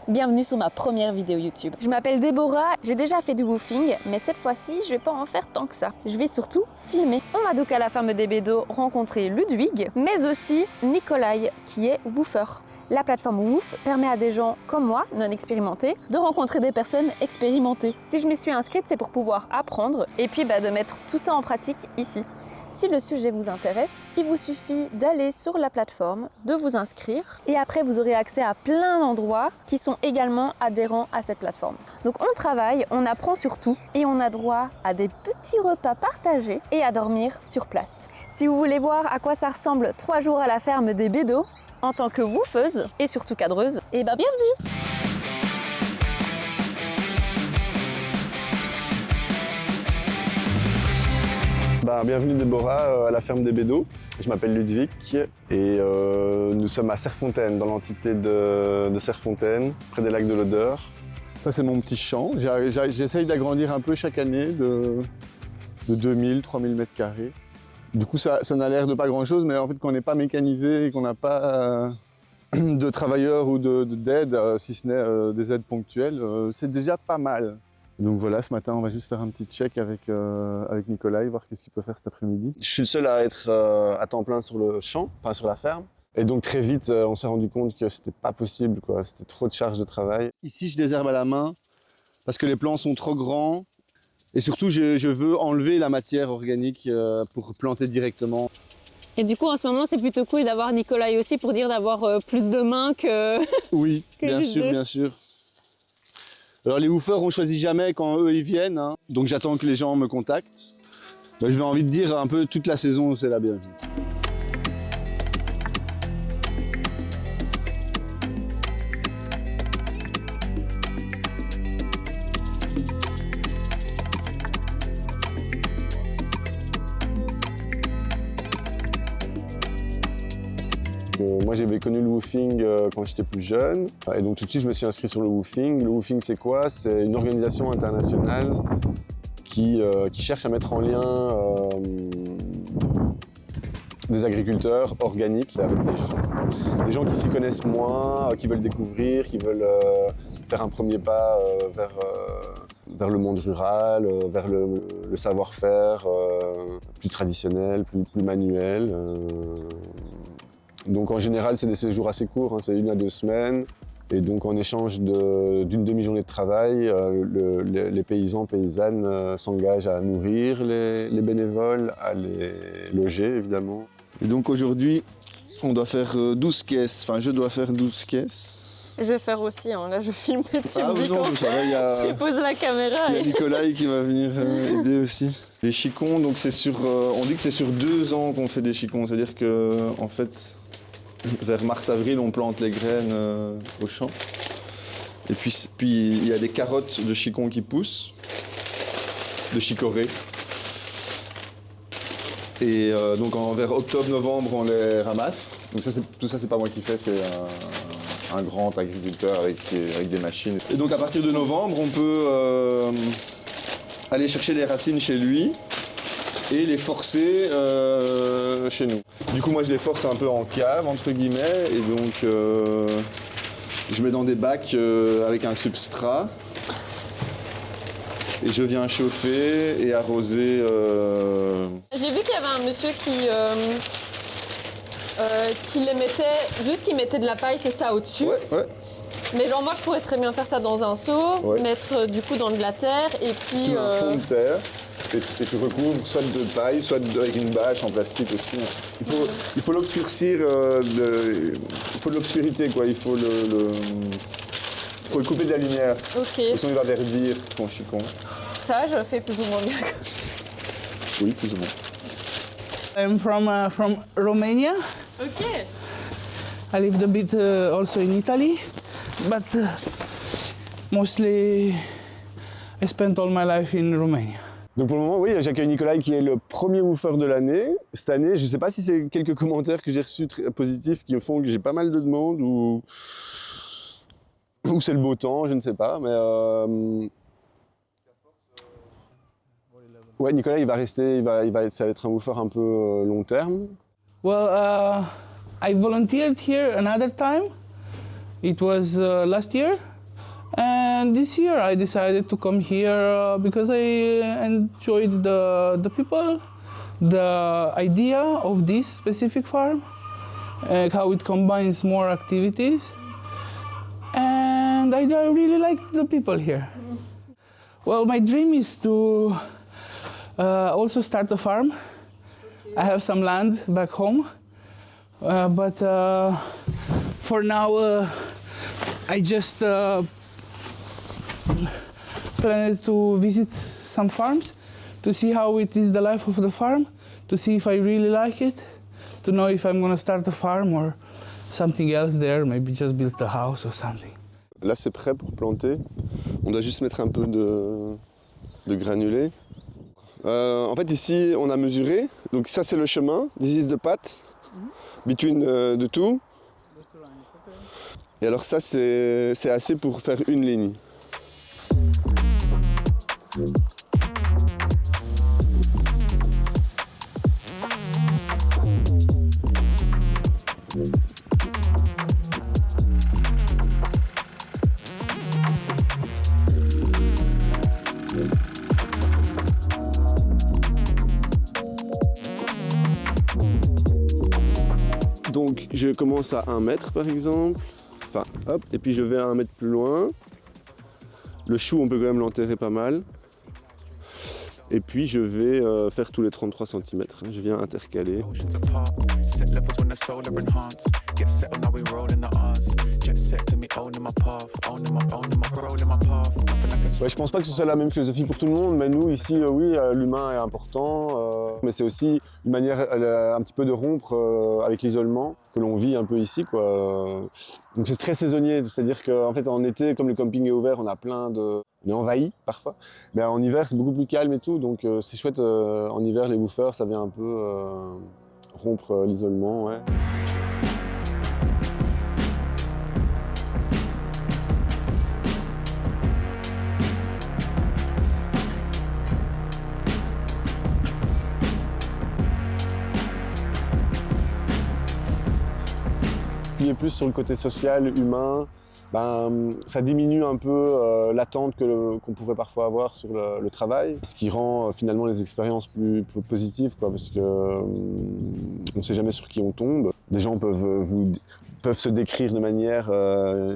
Bienvenue sur ma première vidéo YouTube. Je m'appelle Déborah, j'ai déjà fait du woofing, mais cette fois-ci, je vais pas en faire tant que ça. Je vais surtout filmer. On m'a donc à la ferme des Bédos rencontré Ludwig, mais aussi Nikolai, qui est woofer. La plateforme Woof permet à des gens comme moi, non expérimentés, de rencontrer des personnes expérimentées. Si je m'y suis inscrite, c'est pour pouvoir apprendre et puis de mettre tout ça en pratique ici. Si le sujet vous intéresse, il vous suffit d'aller sur la plateforme, de vous inscrire et après vous aurez accès à plein d'endroits qui sont également adhérents à cette plateforme. Donc on travaille, on apprend surtout et on a droit à des petits repas partagés et à dormir sur place. Si vous voulez voir à quoi ça ressemble 3 jours à la ferme des Bédos en tant que woofeuse et surtout cadreuse, et bienvenue! Bienvenue Déborah à la ferme des Bédos. Je m'appelle Ludwig et nous sommes à Serfontaine, dans l'entité de Serfontaine, près des lacs de l'Odeur. Ça c'est mon petit champ. J'essaye d'agrandir un peu chaque année de 2000-3000 m². Du coup ça n'a l'air de pas grand chose, mais en fait quand on n'est pas mécanisé et qu'on n'a pas de travailleurs ou d'aide, si ce n'est des aides ponctuelles, c'est déjà pas mal. Donc voilà, ce matin, on va juste faire un petit check avec Nikolai, voir qu'est-ce qu'il peut faire cet après-midi. Je suis le seul à être à temps plein sur le champ, enfin sur la ferme. Et donc très vite, on s'est rendu compte que c'était pas possible, quoi. C'était trop de charge de travail. Ici, je désherbe à la main parce que les plants sont trop grands. Et surtout, je veux enlever la matière organique pour planter directement. Et du coup, en ce moment, c'est plutôt cool d'avoir Nikolai aussi pour dire d'avoir plus de mains que... Oui, bien sûr, bien sûr. Alors les woofers, on choisit jamais quand eux ils viennent, hein. Donc j'attends que les gens me contactent. Je vais envie de dire un peu toute la saison, c'est la bienvenue. Moi j'avais connu le woofing quand j'étais plus jeune et donc tout de suite je me suis inscrit sur le woofing. Le woofing c'est quoi? C'est une organisation internationale qui cherche à mettre en lien des agriculteurs organiques avec des gens qui s'y connaissent moins, qui veulent découvrir, qui veulent faire un premier pas vers le monde rural, vers le savoir-faire plus traditionnel, plus manuel. Donc en général, c'est des séjours assez courts, hein, c'est 1 à 2 semaines. Et donc en échange d'une demi-journée de travail, les paysans, paysannes s'engagent à nourrir les bénévoles, à les loger évidemment. Et donc aujourd'hui, on doit faire 12 caisses, enfin je dois faire 12 caisses. Je vais faire aussi, hein. Là je filme mes petits non, ça va, je pose la caméra. Il y a Nikolai qui va venir aider aussi. Les chicons, donc c'est on dit que c'est sur 2 ans qu'on fait des chicons, c'est-à-dire que en fait, vers mars-avril, on plante les graines au champ. Et puis il y a des carottes de chicons qui poussent, de chicorée. Et donc vers octobre-novembre, on les ramasse. Donc tout ça, c'est pas moi qui fais, c'est un grand agriculteur avec des machines. Et donc à partir de novembre, on peut aller chercher les racines chez lui et les forcer chez nous. Du coup, moi, je les force un peu en cave, entre guillemets, et donc je mets dans des bacs avec un substrat et je viens chauffer et arroser. J'ai vu qu'il y avait un monsieur qui les mettait, juste qui mettait de la paille, c'est ça, au-dessus. Ouais. Mais genre moi, je pourrais très bien faire ça dans un seau, mettre du coup dans de la terre et puis... Un fond de terre. Et tu recouvres soit de paille, soit avec une bâche en plastique aussi. Il faut l'obscurcir, il faut de l'obscurité quoi, il faut le couper de la lumière. Ok. Sinon il va verdir ton chicon. Ça, je fais plus ou moins bien. Oui, plus ou moins. I'm from Romania. Ok. I lived a bit also in Italy, but mostly I spent all my life in Romania. Donc pour le moment, oui, j'accueille Nikolai qui est le premier woofer de l'année. Cette année, je ne sais pas si c'est quelques commentaires que j'ai reçus positifs qui font que j'ai pas mal de demandes ou c'est le beau temps, je ne sais pas. Mais ouais, Nikolai, il va rester, ça va être un woofer un peu long terme. Well, I volunteered here another time. It was last year And this year I decided to come here because I enjoyed the people, the idea of this specific farm, how it combines more activities. And I really like the people here. Well, my dream is to also start a farm. I have some land back home, but for now I just planned to visit some farms to see how it is the life of the farm, to see if I really like it, to know if I'm going to start a farm or something else there, maybe just build a house or something. Là, c'est prêt pour planter. On doit juste mettre un peu de granulés. En fait, ici, on a mesuré. Donc ça, c'est le chemin. This is the path between the two. Et alors ça, c'est assez pour faire une ligne. Donc je commence à 1 mètre par exemple, enfin hop, et puis je vais à 1 mètre plus loin. Le chou on peut quand même l'enterrer pas mal. Et puis je vais faire tous les 33 cm, je viens intercaler. Ouais, je pense pas que ce soit la même philosophie pour tout le monde, mais nous ici, oui, l'humain est important, mais c'est aussi une manière un petit peu de rompre avec l'isolement que l'on vit un peu ici, quoi. Donc c'est très saisonnier, c'est-à-dire qu'en fait en été, comme le camping est ouvert, on a plein de... On est envahi parfois, mais en hiver c'est beaucoup plus calme et tout, donc c'est chouette, en hiver les woofers ça vient un peu rompre l'isolement, ouais. Plus sur le côté social, humain, ben, ça diminue un peu l'attente qu'on pourrait parfois avoir sur le travail, ce qui rend finalement les expériences plus positives, quoi, parce qu'on ne sait jamais sur qui on tombe. Des gens peuvent se décrire de manière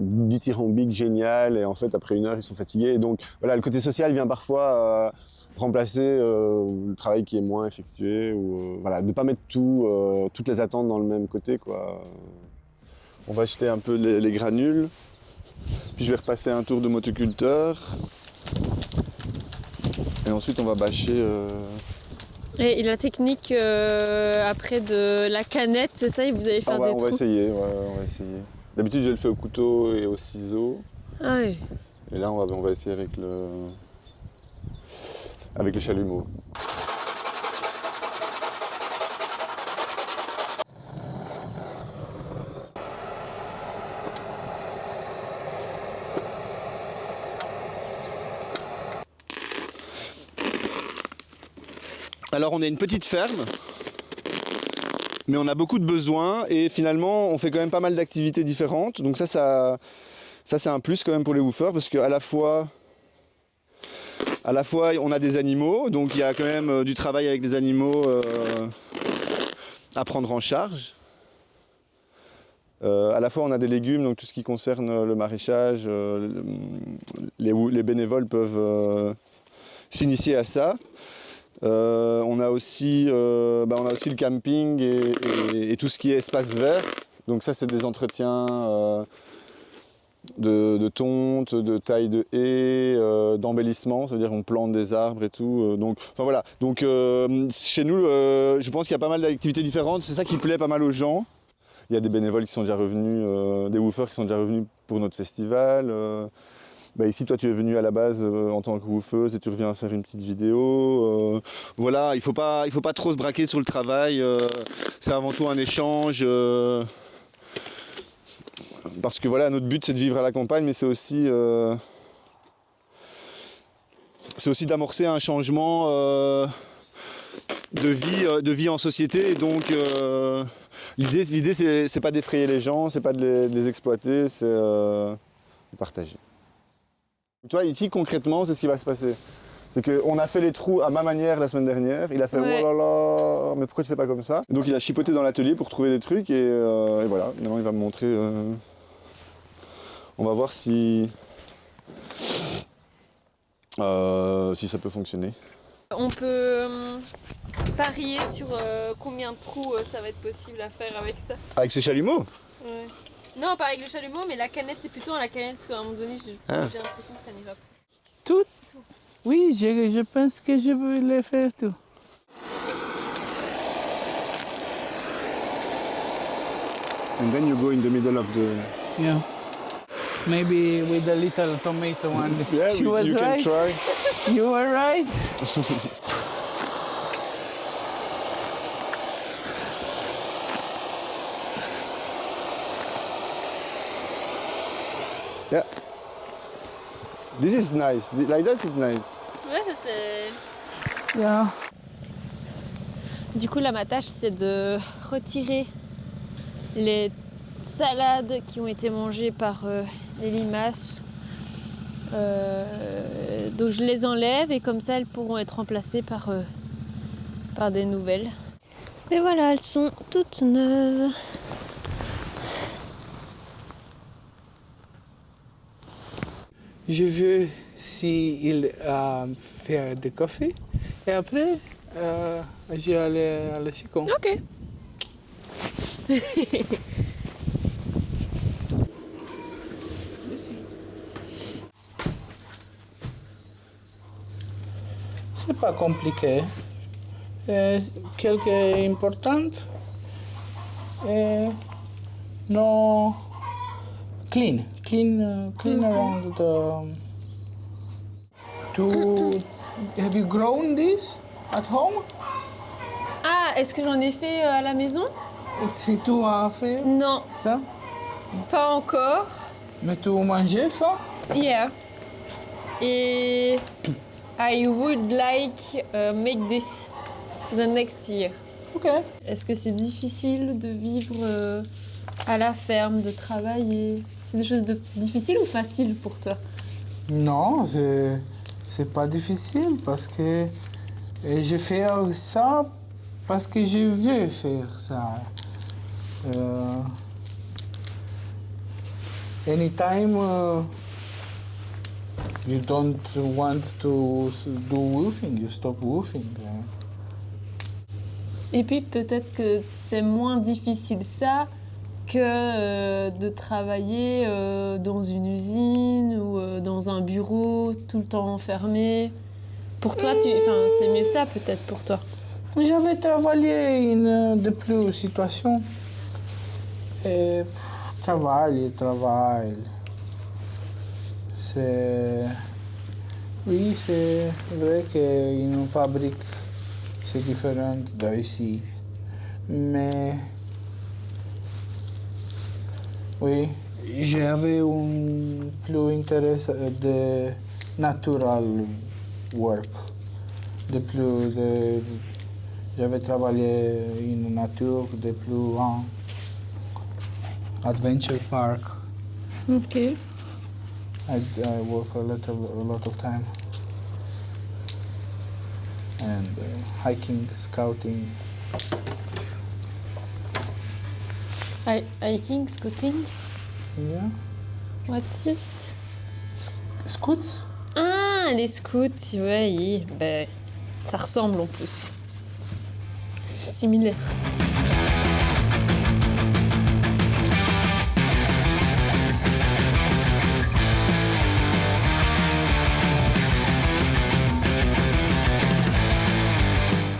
dithyrambique, géniale, et en fait après 1 heure ils sont fatigués. Et donc voilà, le côté social vient parfois remplacer le travail qui est moins effectué, ou voilà, de ne pas mettre toutes les attentes dans le même côté, quoi. On va jeter un peu les granules, puis je vais repasser un tour de motoculteur, et ensuite on va bâcher. Et la technique après de la canette, c'est ça, vous allez faire des trous? On va essayer. D'habitude je le fais au couteau et au ciseau. Ah oui. Et là on va essayer avec le chalumeau. Alors on est une petite ferme, mais on a beaucoup de besoins et finalement on fait quand même pas mal d'activités différentes. Donc ça c'est un plus quand même pour les woofers, parce qu'à la fois on a des animaux, donc il y a quand même du travail avec les animaux à prendre en charge. À la fois on a des légumes, donc tout ce qui concerne le maraîchage, les bénévoles peuvent s'initier à ça. On a aussi le camping et tout ce qui est espace vert. Donc ça c'est des entretiens de tonte, de taille de haies, d'embellissement, ça veut dire qu'on plante des arbres et tout. Donc chez nous, je pense qu'il y a pas mal d'activités différentes, c'est ça qui plaît pas mal aux gens. Il y a des bénévoles qui sont déjà revenus, des woofers qui sont déjà revenus pour notre festival. Ici, toi, tu es venu à la base en tant que woofeuse et tu reviens faire une petite vidéo. Voilà, il faut pas trop se braquer sur le travail. C'est avant tout un échange. Parce que voilà, notre but, c'est de vivre à la campagne, mais c'est aussi d'amorcer un changement de vie en société. Et donc, l'idée, c'est pas d'effrayer les gens, c'est pas de les exploiter, c'est de partager. Tu vois, ici, concrètement, c'est ce qui va se passer. C'est qu'on a fait les trous à ma manière la semaine dernière. Il a fait Ouais. oh là là, mais pourquoi tu fais pas comme ça? Et donc il a chipoté dans l'atelier pour trouver des trucs et voilà. Maintenant il va me montrer. On va voir si ça peut fonctionner. On peut parier sur combien de trous ça va être possible à faire avec ça. Avec ce chalumeau? Ouais. Non, pas avec le chalumeau, mais la canette, c'est plutôt à la canette qu'à un moment donné, j'ai l'impression que ça n'y va pas. Tout? Oui, je pense que je vais le faire tout. And then you go in the middle of the. Yeah. Maybe with a little tomato one. Yeah, She you was can right. try. You were right. Yeah. This is nice. Like that, it's nice. Ouais, ça c'est. Yeah. Du coup, là, ma tâche, c'est de retirer les salades qui ont été mangées par les limaces. Donc, je les enlève et comme ça, elles pourront être remplacées par des nouvelles. Et voilà, elles sont toutes neuves. Je veux s'il fait du café et après je vais aller à la Chicon. Ok. C'est pas compliqué. Quelque important. No clean around the. Have you grown this at home? Ah, est-ce que j'en ai fait à la maison? Si tu as fait Non, ça, pas encore. mais tu manges ça? Yeah. Et I would like make this the next year. Ok. Est-ce que c'est difficile de vivre à la ferme, de travailler? C'est des choses difficiles ou faciles pour toi? Non, c'est pas difficile parce que je fais ça parce que je veux faire ça. Anytime you don't want to do woofing, you stop woofing. Et puis peut-être que c'est moins difficile ça que de travailler dans une usine ou dans un bureau tout le temps enfermé. Pour toi, c'est mieux ça peut-être pour toi. J'avais travaillé de plus situations. Et travail. Oui, c'est vrai qu'une fabrique, c'est différent d'ici. Mais oui, j'avais un plus intérêt de natural work. J'avais travaillé en nature, de plus en adventure park. Ok. I work a lot of time. And hiking, scouting. Hiking, scouting. Yeah. What is? Scouts? Ah, les scouts, oui. Ben, ça ressemble en plus. C'est similaire.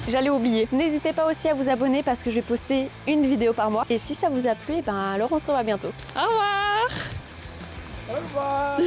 J'allais oublier. N'hésitez pas aussi à vous abonner parce que je vais poster une vidéo par mois. Et si ça vous a plu, ben alors on se revoit bientôt. Au revoir. Au revoir.